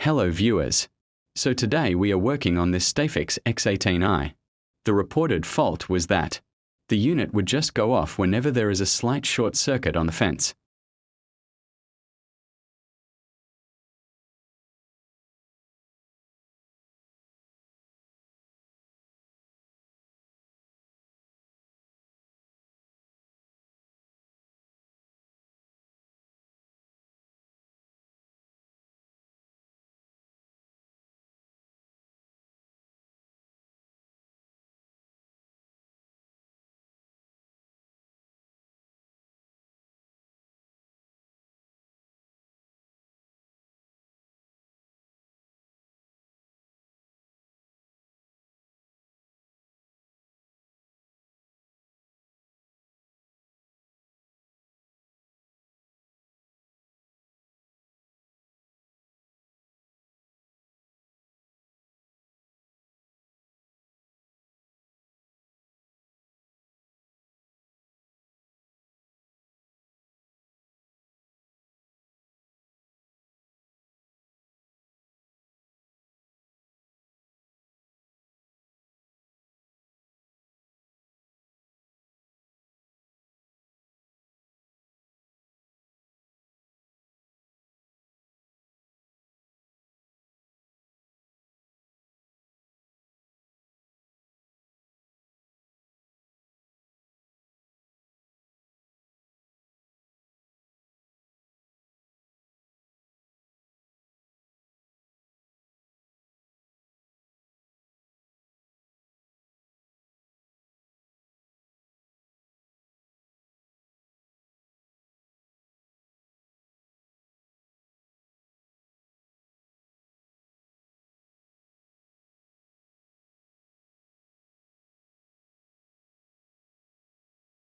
Hello viewers. So today we are working on this Stafix X18i. The reported fault was that the unit would just go off whenever there is a slight short circuit on the fence.